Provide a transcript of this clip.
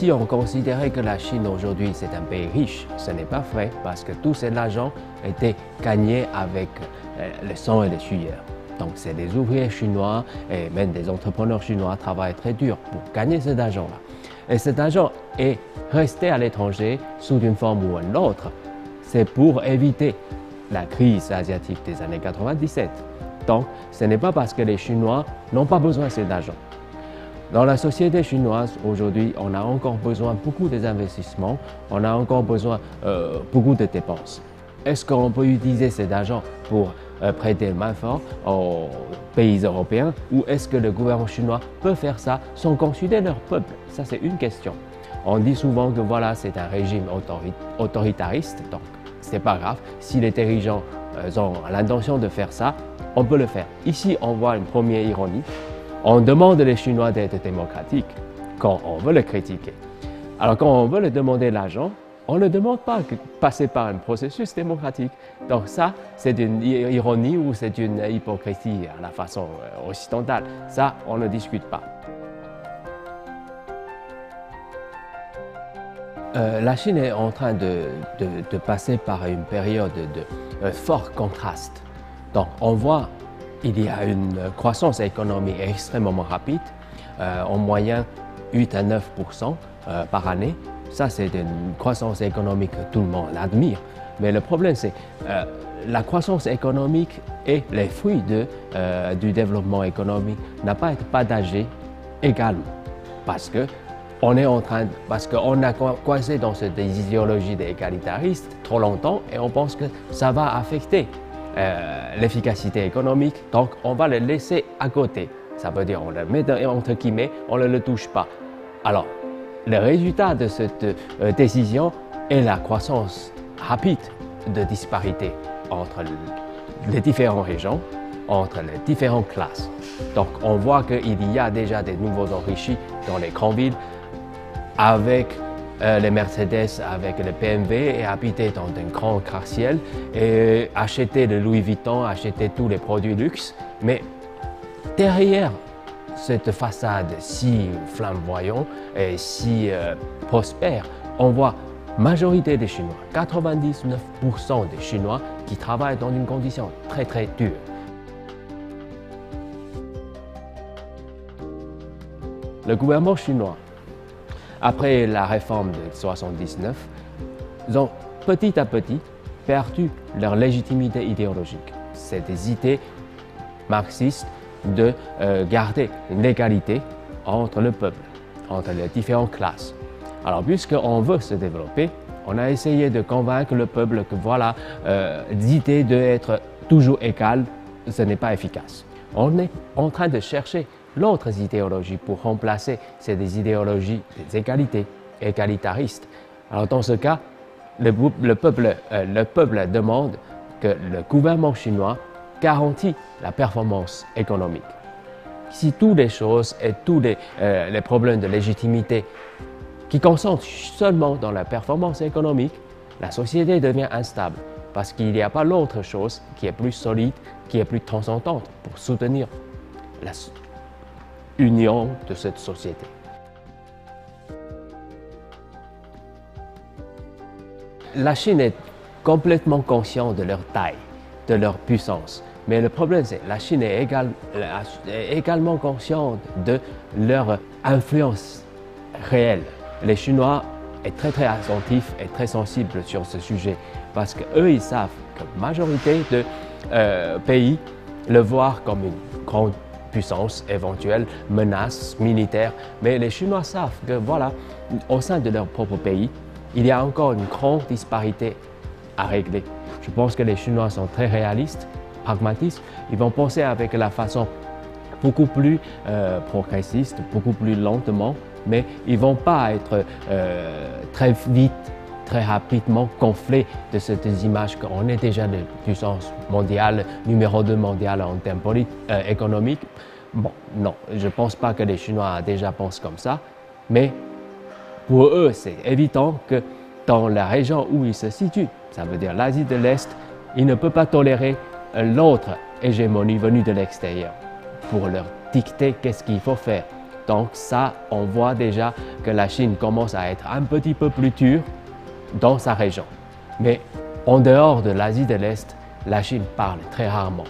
si on considérait que la Chine aujourd'hui c'est un pays riche, ce n'est pas vrai parce que tout cet argent était gagné avec le sang et le sueur. Donc c'est des ouvriers chinois et même des entrepreneurs chinois travaillent très dur pour gagner cet argent-là. Et cet argent est resté à l'étranger sous une forme ou une autre. C'est pour éviter la crise asiatique des années 97. Donc ce n'est pas parce que les Chinois n'ont pas besoin de cet argent. Dans la société chinoise, aujourd'hui, on a encore besoin beaucoup d'investissements, on a encore besoin beaucoup de dépenses. Est-ce qu'on peut utiliser cet argent pour prêter main forte aux pays européens ou est-ce que le gouvernement chinois peut faire ça sans consulter leur peuple? Ça, c'est une question. On dit souvent que voilà, c'est un régime autoritariste, donc c'est pas grave. Si les dirigeants ont l'intention de faire ça, on peut le faire. Ici, on voit une première ironie. On demande les Chinois d'être démocratiques quand on veut le critiquer. Alors quand on veut leur demander l'argent, on ne demande pas de passer par un processus démocratique. Donc ça, c'est une ironie ou c'est une hypocrisie à la façon occidentale. Ça, on ne discute pas. La Chine est en train de passer par une période de fort contraste. Donc on voit il y a une croissance économique extrêmement rapide, en moyenne 8 à 9% par année. Ça, c'est une croissance économique que tout le monde admire. Mais le problème, c'est la croissance économique et les fruits du développement économique n'ont pas été partagés également. Parce qu'on a coincé dans cette idéologie d'égalitaristes trop longtemps et on pense que ça va affecter l'efficacité économique, donc on va le laisser à côté. Ça veut dire on le met entre guillemets, on ne le touche pas. Alors, le résultat de cette décision est la croissance rapide de disparité entre les différentes régions, entre les différentes classes. Donc on voit qu'il y a déjà des nouveaux enrichis dans les grandes villes avec les Mercedes, avec le BMW et habiter dans un grand gratte-ciel et acheter le Louis Vuitton, acheter tous les produits luxe. Mais derrière cette façade si flamboyante et si prospère, on voit la majorité des Chinois, 99% des Chinois qui travaillent dans une condition très très dure. Le gouvernement chinois, après la réforme de 1979, ils ont petit à petit perdu leur légitimité idéologique. C'est des idées marxistes de garder une égalité entre le peuple, entre les différentes classes. Alors, puisqu'on veut se développer, on a essayé de convaincre le peuple que voilà, l'idée d'être toujours égal, ce n'est pas efficace. On est en train de chercher l'autre idéologie pour remplacer ces idéologies des égalités, égalitaristes. Alors dans ce cas, le peuple demande que le gouvernement chinois garantit la performance économique. Si toutes les choses et tous les problèmes de légitimité qui concentrent seulement dans la performance économique, la société devient instable parce qu'il n'y a pas l'autre chose qui est plus solide, qui est plus transcendante pour soutenir la union de cette société. La Chine est complètement consciente de leur taille, de leur puissance. Mais le problème, c'est que la Chine est également consciente de leur influence réelle. Les Chinois sont très attentifs et très sensibles sur ce sujet parce qu'eux, ils savent que la majorité de pays le voient comme une grande puissance éventuelle, menace militaire. Mais les Chinois savent que voilà, au sein de leur propre pays, il y a encore une grande disparité à régler. Je pense que les Chinois sont très réalistes, pragmatistes. Ils vont penser avec la façon beaucoup plus progressiste, beaucoup plus lentement, mais ils ne vont pas être très vite, très rapidement gonflés de cette image qu'on est déjà de puissance mondiale, numéro 2 mondiale en termes économiques. Bon, non, je ne pense pas que les Chinois déjà pensent comme ça, mais pour eux, c'est évident que dans la région où ils se situent, ça veut dire l'Asie de l'Est, ils ne peuvent pas tolérer l'autre hégémonie venue de l'extérieur pour leur dicter qu'est-ce qu'il faut faire. Donc ça, on voit déjà que la Chine commence à être un petit peu plus dure dans sa région. Mais en dehors de l'Asie de l'Est, la Chine parle très rarement.